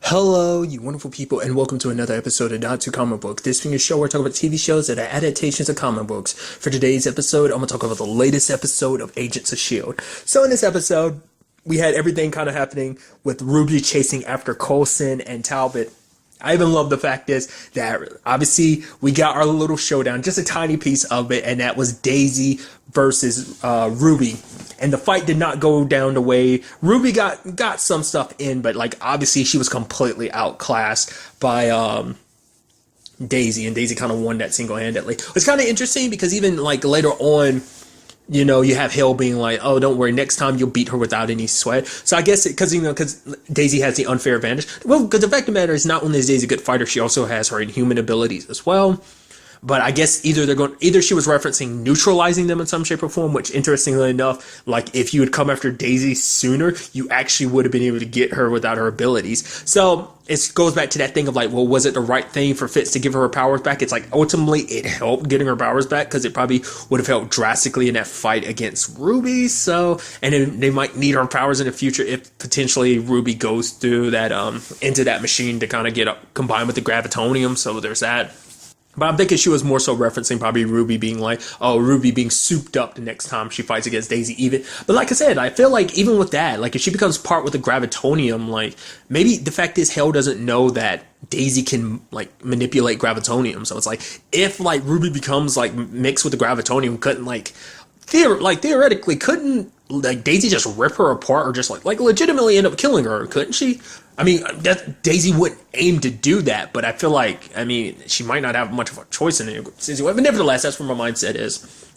Hello, you wonderful people, and welcome to another episode of Not Too Comic Book. This being a show where I talk about TV shows that are adaptations of comic books. For today's episode, I'm going to talk about the latest episode of Agents of S.h.i.e.L.D. So in this episode, we had everything kind of happening with Ruby chasing after Coulson and Talbot. I even love the fact is that obviously we got our little showdown, just a tiny piece of it, and that was Daisy versus Ruby. And the fight did not go down the way Ruby got some stuff in, but like obviously she was completely outclassed by Daisy, and Daisy kind of won that single-handedly. It's kind of interesting because even like later on, you know, you have Hill being like, "Oh, don't worry, next time you'll beat her without any sweat." So I guess because Daisy has the unfair advantage. Well, because the fact of the matter is, not only is Daisy a good fighter, she also has her inhuman abilities as well. But I guess either she was referencing neutralizing them in some shape or form, which interestingly enough, like if you had come after Daisy sooner, you actually would have been able to get her without her abilities. So it goes back to that thing of like, well, was it the right thing for Fitz to give her powers back? It's like ultimately it helped getting her powers back because it probably would have helped drastically in that fight against Ruby. So, and then they might need her powers in the future if potentially Ruby goes through that into that machine to kind of get combined with the gravitonium. So there's that. But I'm thinking she was more so referencing probably Ruby being like, oh, Ruby being souped up the next time she fights against Daisy even. But like I said, I feel like even with that, like if she becomes part with the gravitonium, like maybe the fact is Hell doesn't know that Daisy can like manipulate gravitonium. So it's like if like Ruby becomes like mixed with the gravitonium, couldn't like theoretically couldn't like Daisy just rip her apart or just like legitimately end up killing her, couldn't she? I mean, Daisy wouldn't aim to do that, but I feel like, I mean, she might not have much of a choice in it. But nevertheless, that's where my mindset is.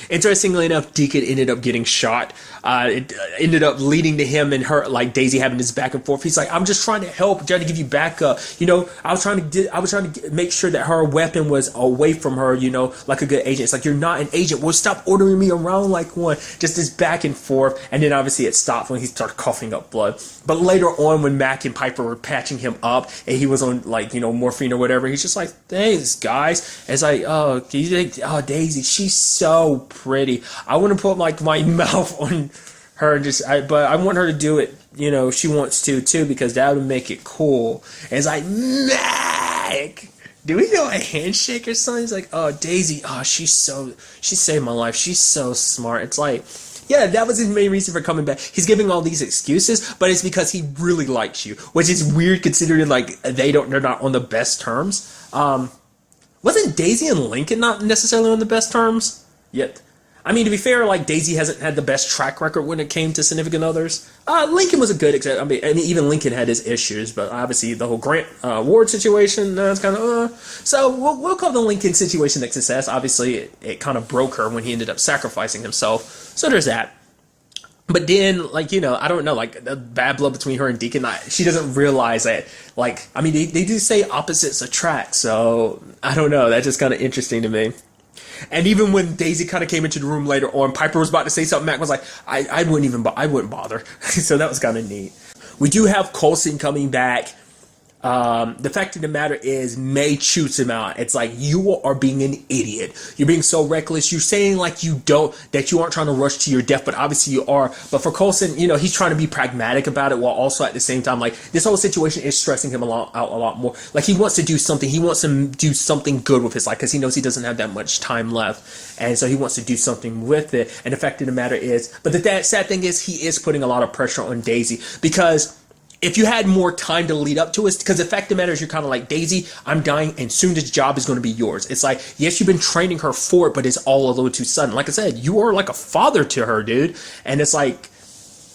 Interestingly enough, Deacon ended up getting shot. It ended up leading to him and her, like Daisy having this back and forth. He's like, "I'm just trying to help, trying to give you backup. You know, I was trying to make sure that her weapon was away from her. You know, like a good agent. It's like you're not an agent. Well, stop ordering me around like one." Just this back and forth, and then obviously it stopped when he started coughing up blood. But later on, when Mac and Piper were patching him up, and he was on like morphine or whatever, he's just like, "Thanks, guys." And it's like, "Oh, Daisy, she's so pretty. I want to put like my mouth on her, but I want her to do it. You know, she wants to too because that would make it cool." And it's like, Mac, do we do a handshake or something? He's like, "Oh, Daisy, she saved my life. She's so smart." It's like, yeah, that was his main reason for coming back. He's giving all these excuses, but it's because he really likes you, which is weird considering like they're not on the best terms. Wasn't Daisy and Lincoln not necessarily on the best terms? Yet, I mean, to be fair, like Daisy hasn't had the best track record when it came to significant others. Lincoln was a good example. I mean, even Lincoln had his issues, but obviously the whole Grant Ward situation, it's kind of So we'll call the Lincoln situation a success. Obviously, it kind of broke her when he ended up sacrificing himself. So there's that. But then, like, I don't know, like, the bad blood between her and Deacon, she doesn't realize that, like, I mean, they do say opposites attract, so I don't know, that's just kind of interesting to me. And even when Daisy kind of came into the room later on, Piper was about to say something, Mac was like, I wouldn't bother. So that was kind of neat. We do have Coulson coming back. The fact of the matter is, May shoots him out. It's like, you are being an idiot. You're being so reckless. You're saying like that you aren't trying to rush to your death, but obviously you are. But for Coulson, he's trying to be pragmatic about it while also at the same time, like, this whole situation is stressing him out a lot more. Like, he wants to do something. He wants to do something good with his life because he knows he doesn't have that much time left. And so he wants to do something with it. And the fact of the matter is, but the sad thing is, he is putting a lot of pressure on Daisy because if you had more time to lead up to it, because the fact of the matter is you're kind of like, Daisy, I'm dying, and soon this job is going to be yours. It's like, yes, you've been training her for it, but it's all a little too sudden. Like I said, you are like a father to her, dude. And it's like,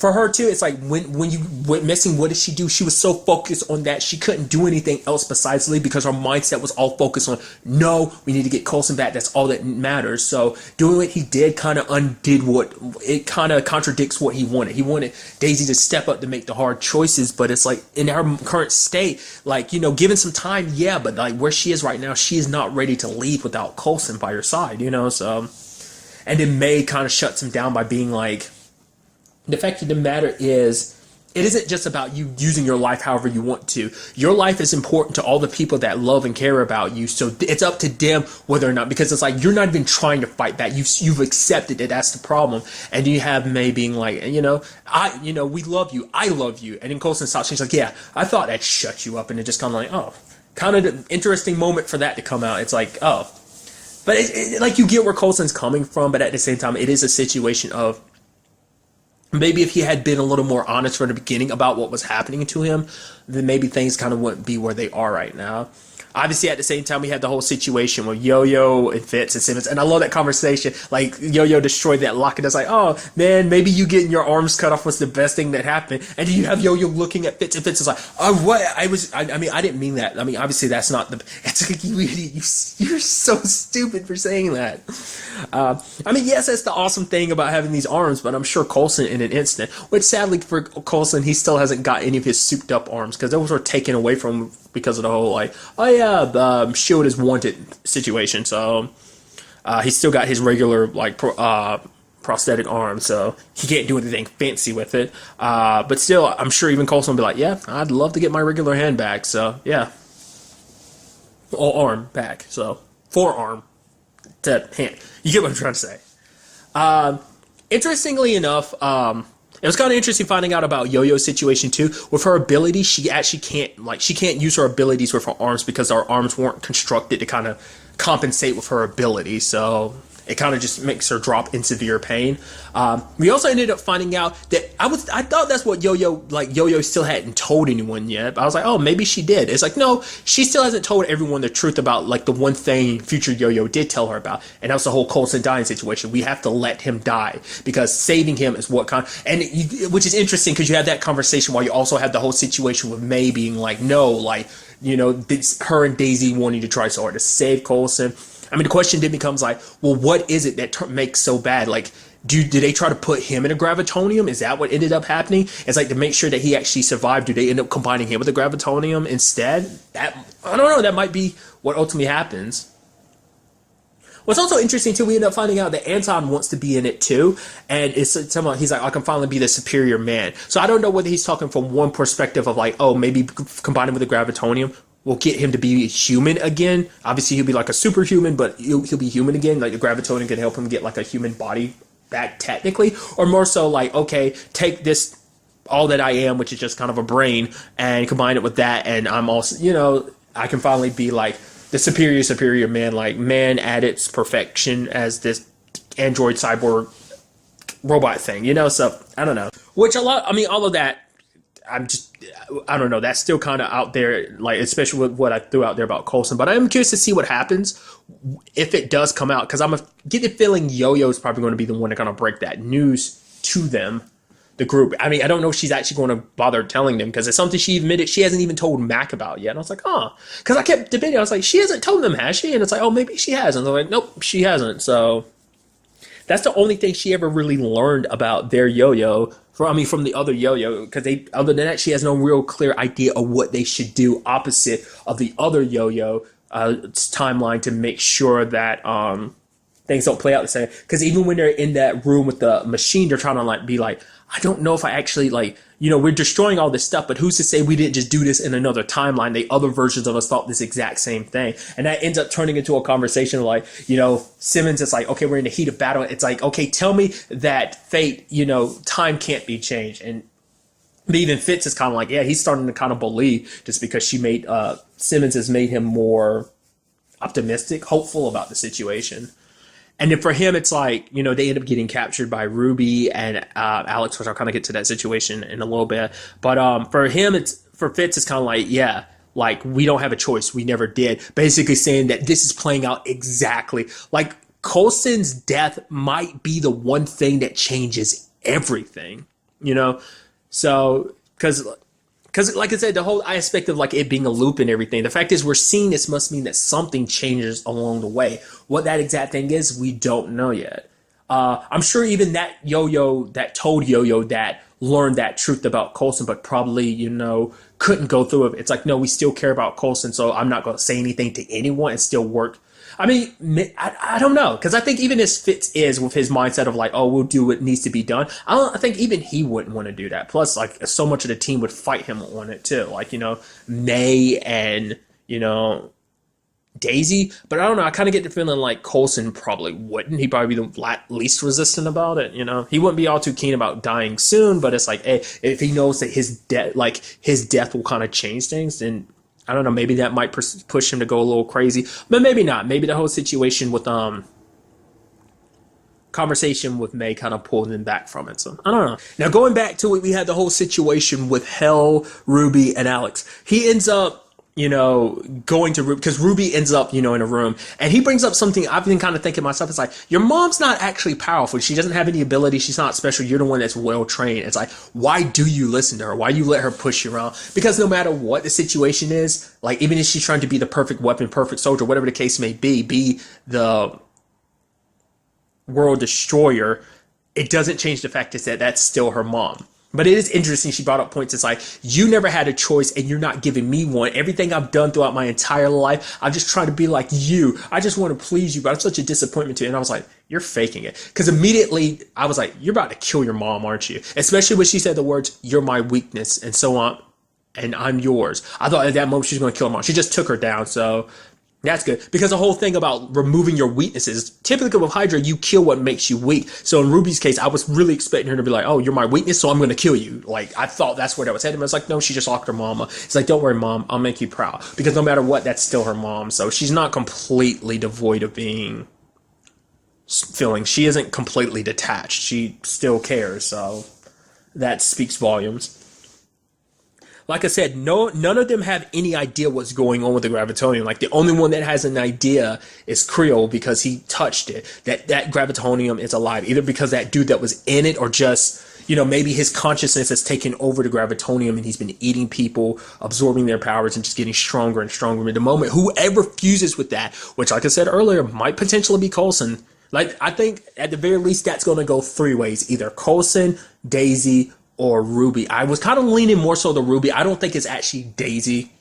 for her too, it's like when you went missing, what did she do? She was so focused on that she couldn't do anything else besides leave because her mindset was all focused on, no, we need to get Coulson back. That's all that matters. So doing what he did kind of it kind of contradicts what he wanted. He wanted Daisy to step up to make the hard choices, but it's like in her current state, like, given some time, yeah, but like where she is right now, she is not ready to leave without Coulson by her side, so. And then May kind of shuts him down by being like, the fact of the matter is, it isn't just about you using your life however you want to. Your life is important to all the people that love and care about you. So it's up to them whether or not, because it's like you're not even trying to fight back. You've accepted it. That's the problem. And you have May being like, we love you. I love you. And then Coulson stops. She's like, yeah, I thought that shut you up. And it just kind of like, oh, kind of an interesting moment for that to come out. It's like, oh, but like you get where Coulson's coming from, but at the same time, it is a situation of, maybe if he had been a little more honest from the beginning about what was happening to him, then maybe things kind of wouldn't be where they are right now. Obviously, at the same time, we had the whole situation with Yo-Yo and Fitz and Simmons, and I love that conversation. Like, Yo-Yo destroyed that lock, and it's like, oh, man, maybe you getting your arms cut off was the best thing that happened. And then you have Yo-Yo looking at Fitz, and Fitz is like, oh, what? I mean, I didn't mean that. I mean, obviously, that's not the, it's like, you're so stupid for saying that. I mean, yes, that's the awesome thing about having these arms, but I'm sure Coulson in an instant, which sadly for Coulson, he still hasn't got any of his souped up arms, because those were taken away from him because of the whole, like, oh yeah, the S.h.i.e.L.D. is wanted situation. So he's still got his regular, like, prosthetic arm, so he can't do anything fancy with it. But still, I'm sure even Coulson will be like, yeah, I'd love to get my regular hand back. So yeah, or arm back. So forearm to hand. You get what I'm trying to say. Interestingly enough, it was kind of interesting finding out about Yo-Yo's situation too. With her ability, she actually can't use her abilities with her arms because her arms weren't constructed to kind of compensate with her ability. So it kind of just makes her drop in severe pain. We also ended up finding out that I thought that's what Yo-Yo still hadn't told anyone yet. But I was like, oh, maybe she did. It's like, no, she still hasn't told everyone the truth about, like, the one thing future Yo-Yo did tell her about. And that was the whole Coulson dying situation. We have to let him die because saving him is what which is interesting because you had that conversation while you also had the whole situation with May being like, no, like, her and Daisy wanting to try so hard to save Coulson. I mean, the question then becomes like, well, what is it that makes so bad? Like, did they try to put him in a gravitonium? Is that what ended up happening? It's like to make sure that he actually survived. Do they end up combining him with a gravitonium instead? I don't know. That might be what ultimately happens. What's also interesting too, we end up finding out that Anton wants to be in it too, and he's like, I can finally be the superior man. So I don't know whether he's talking from one perspective of like, oh, maybe combining with the gravitonium will get him to be human again. Obviously, he'll be like a superhuman, but he'll be human again. Like the gravitonium can help him get like a human body back technically, or more so like, okay, take this, all that I am, which is just kind of a brain, and combine it with that, and I'm also, I can finally be like the superior man, like man at its perfection as this android cyborg robot thing, so I don't know. Which all of that, I don't know, that's still kind of out there, like, especially with what I threw out there about Coulson, but I'm curious to see what happens if it does come out, because I'm getting the feeling Yo-Yo is probably going to be the one to kind of break that news to them, the group. I mean, I don't know if she's actually going to bother telling them, because it's something she admitted she hasn't even told Mac about yet. And I was like, because I kept debating. I was like, she hasn't told them, has she? And it's like, oh, maybe she has. And they're like, nope, she hasn't. So that's the only thing she ever really learned about their Yo-Yo from the other Yo-Yo, because other than that, she has no real clear idea of what they should do opposite of the other Yo-Yo timeline to make sure that things don't play out the same. Because even when they're in that room with the machine, they're trying to be like, I don't know if I actually we're destroying all this stuff, but who's to say we didn't just do this in another timeline? The other versions of us thought this exact same thing. And that ends up turning into a conversation like, Simmons is like, okay, we're in the heat of battle. It's like, okay, tell me that fate, time can't be changed. And even Fitz is kind of like, yeah, he's starting to kind of believe just because Simmons has made him more optimistic, hopeful about the situation. And then for him, it's like, they end up getting captured by Ruby and Alex, which I'll kind of get to that situation in a little bit. But for Fitz, it's kind of like, yeah, like we don't have a choice. We never did. Basically saying that this is playing out exactly like Coulson's death might be the one thing that changes everything, So, because, like I said, the whole aspect of like it being a loop and everything, the fact is we're seeing this must mean that something changes along the way. What that exact thing is, we don't know yet. I'm sure even that Yo-Yo that told Yo-Yo that learned that truth about Coulson, but probably, couldn't go through it. It's like, no, we still care about Coulson, so I'm not going to say anything to anyone and still work I mean, I don't know, because I think even as Fitz is with his mindset of like, oh, we'll do what needs to be done. I think even he wouldn't want to do that. Plus, like, so much of the team would fight him on it too. Like, May and Daisy. But I don't know. I kind of get the feeling like Coulson probably wouldn't. He'd probably be the least resistant about it. He wouldn't be all too keen about dying soon. But it's like, hey, if he knows that his death will kind of change things, then I don't know, maybe that might push him to go a little crazy, but maybe not. Maybe the whole situation with conversation with May kind of pulled him back from it. So I don't know. Now going back to it, we had the whole situation with Hell, Ruby, and Alex. He ends up going to Ruby because Ruby ends up, in a room, and he brings up something I've been kind of thinking myself. It's like, your mom's not actually powerful. She doesn't have any ability. She's not special. You're the one that's well trained. It's like, why do you listen to her? Why do you let her push you around? Because no matter what the situation is, like, even if she's trying to be the perfect weapon, perfect soldier, whatever the case may be the world destroyer, it doesn't change the fact that that's still her mom. But it is interesting. She brought up points. It's like, you never had a choice and you're not giving me one. Everything I've done throughout my entire life, I'm just trying to be like you. I just want to please you, but I'm such a disappointment to you. And I was like, you're faking it. Because immediately I was like, you're about to kill your mom, aren't you? Especially when she said the words, you're my weakness and so on, and I'm yours. I thought at that moment she was going to kill her mom. She just took her down. So that's good, because the whole thing about removing your weaknesses, typically with Hydra, you kill what makes you weak. So in Ruby's case, I was really expecting her to be like, oh, you're my weakness, so I'm going to kill you. Like, I thought that's where that was headed. I was like, no, she just locked her mama. It's like, don't worry, mom, I'll make you proud. Because no matter what, that's still her mom. So she's not completely devoid of feeling. She isn't completely detached. She still cares. So that speaks volumes. Like I said, none of them have any idea what's going on with the gravitonium. Like, the only one that has an idea is Creel, because he touched it. That gravitonium is alive, either because that dude that was in it, or just, maybe his consciousness has taken over the gravitonium and he's been eating people, absorbing their powers, and just getting stronger and stronger. At the moment, whoever fuses with that, which, like I said earlier, might potentially be Coulson. Like, I think at the very least that's going to go three ways: either Coulson, Daisy, or Ruby. I was kind of leaning more so to Ruby. I don't think it's actually Daisy.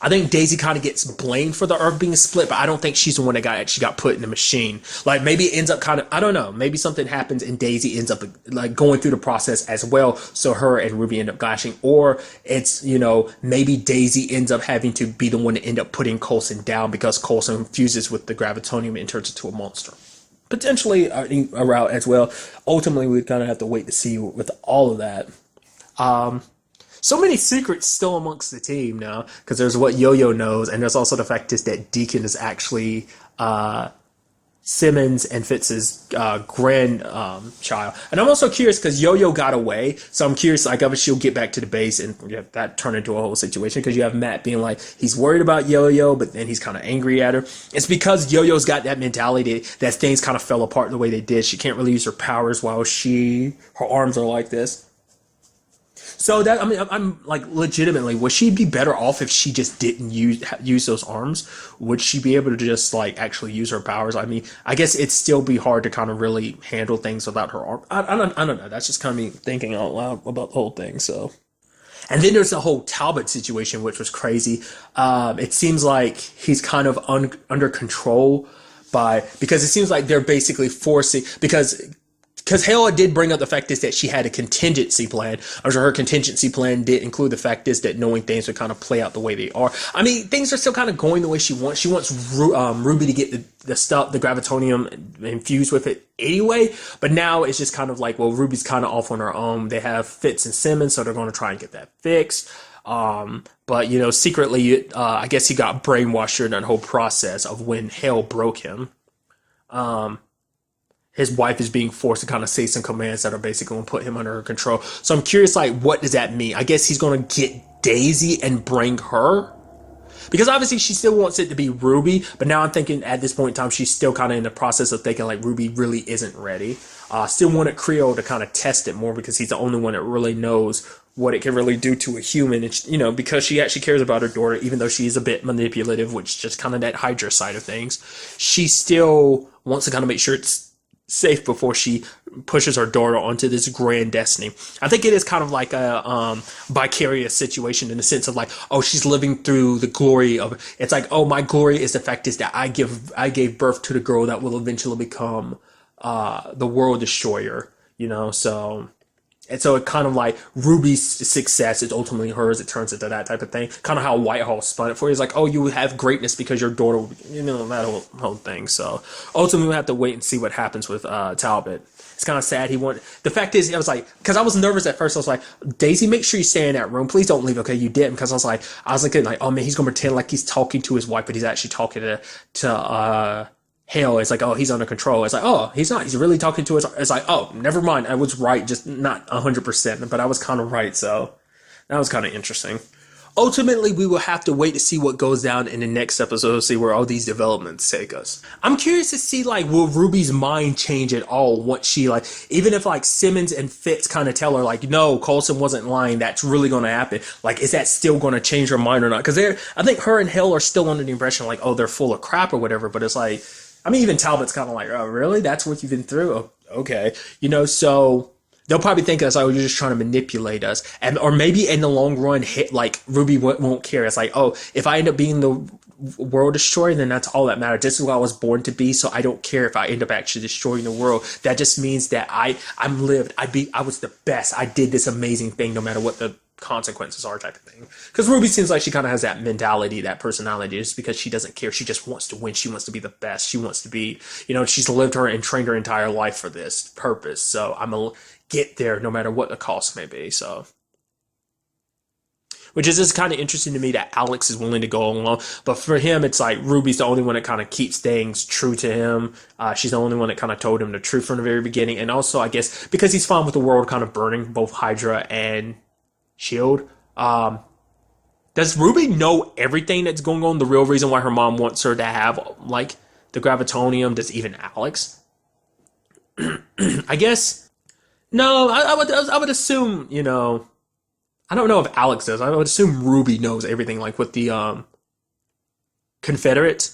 I think Daisy kind of gets blamed for the Earth being split, but I don't think she's the one that actually got put in the machine. Like, maybe it ends up kind of, I don't know, maybe something happens and Daisy ends up like going through the process as well, so her and Ruby end up clashing. Or it's, maybe Daisy ends up having to be the one to end up putting Coulson down, because Coulson fuses with the gravitonium and turns into a monster. Potentially a route as well. Ultimately, we kind of have to wait to see with all of that. So many secrets still amongst the team now, because there's what Yo-Yo knows, and there's also the fact is that Deacon is actually Simmons and Fitz's grandchild. And I'm also curious, because Yo-Yo got away, so I'm curious, like, if she'll get back to the base, and that turned into a whole situation, because you have Matt being like, he's worried about Yo-Yo, but then he's kind of angry at her. It's because Yo-Yo's got that mentality that things kind of fell apart the way they did. She can't really use her powers while her arms are like this. So that, I mean, I'm like, legitimately, would she be better off if she just didn't use those arms? Would she be able to just like actually use her powers? I mean, I guess it'd still be hard to kind of really handle things without her arm. I don't know. That's just kind of me thinking out loud about the whole thing. So, and then there's the whole Talbot situation, which was crazy. It seems like he's kind of under control because it seems like they're basically forcing, because Hela did bring up the fact is that she had a contingency plan. I'm sure her contingency plan did include the fact is that knowing things would kind of play out the way they are. I mean, things are still kind of going the way she wants. She wants Ruby to get the stuff, the gravitonium, infused with it anyway. But now it's just kind of like, well, Ruby's kind of off on her own. They have Fitz and Simmons, so they're going to try and get that fixed. But secretly, I guess he got brainwashed during that whole process of when Hell broke him. His wife is being forced to kind of say some commands that are basically going to put him under her control. So I'm curious, like, what does that mean? I guess he's going to get Daisy and bring her, because obviously she still wants it to be Ruby. But now I'm thinking at this point in time, she's still kind of in the process of thinking like Ruby really isn't ready. Still wanted Creel to kind of test it more, because he's the only one that really knows what it can really do to a human. And, because she actually cares about her daughter, even though she's a bit manipulative, which is just kind of that Hydra side of things. She still wants to kind of make sure it's safe before she pushes her daughter onto this grand destiny. I think it is kind of like a vicarious situation in the sense of like, oh, she's living through the glory of, it's like, oh, my glory is the fact is that I gave birth to the girl that will eventually become the world destroyer, you know. So and so it kind of like Ruby's success is ultimately hers. It turns into that type of thing. Kind of how Whitehall spun it for you. It's like, oh, you have greatness because your daughter, you know, that whole thing. So ultimately we have to wait and see what happens with Talbot. It's kind of sad. The fact is, I was like, because I was nervous at first. I was like, Daisy, make sure you stay in that room. Please don't leave. Okay, you didn't. Because I was looking like, oh man, he's going to pretend like he's talking to his wife, but he's actually talking to Hale. It's like, oh, he's under control. It's like, oh, he's not. He's really talking to us. It's like, oh, never mind. I was right, just not 100%, but I was kind of right. So that was kind of interesting. Ultimately, we will have to wait to see what goes down in the next episode to see where all these developments take us. I'm curious to see, like, will Ruby's mind change at all once she, like, even if, like, Simmons and Fitz kind of tell her, like, no, Coulson wasn't lying, that's really going to happen. Like, is that still going to change her mind or not? Because I think her and Hale are still under the impression, like, oh, they're full of crap or whatever, but it's like, I mean, even Talbot's kind of like, oh, really? That's what you've been through? Oh, okay. You know, so they'll probably think us, oh, you're just trying to manipulate us. And or maybe in the long run, like, Ruby won't care. It's like, oh, if I end up being the world destroyer, then that's all that matters. This is what I was born to be, so I don't care if I end up actually destroying the world. That just means that I'm lived. I was the best. I did this amazing thing no matter what the consequences are, type of thing. Because Ruby seems like she kind of has that mentality, that personality, just because she doesn't care. She just wants to win. She wants to be the best. She wants to be, you know, she's lived her and trained her entire life for this purpose. So I'm gonna get there no matter what the cost may be. So, which is just kind of interesting to me that Alex is willing to go along. But for him, it's like Ruby's the only one that kind of keeps things true to him. She's the only one that kind of told him the truth from the very beginning. And also, I guess, because he's fine with the world kind of burning, both Hydra and S.h.i.e.L.D. Does Ruby know everything that's going on? The real reason why her mom wants her to have, like, the gravitonium? Does even Alex? I guess. No, I would assume, you know, I don't know if Alex does. I would assume Ruby knows everything, like with the Confederate,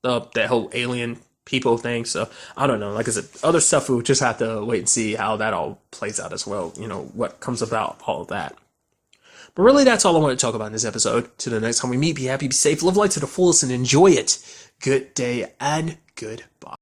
that whole alien people thing. So I don't know. Like I said, other stuff we'll just have to wait and see how that all plays out as well. You know, what comes about all of that. But really, that's all I want to talk about in this episode. Till the next time we meet, be happy, be safe, live life to the fullest, and enjoy it. Good day and goodbye.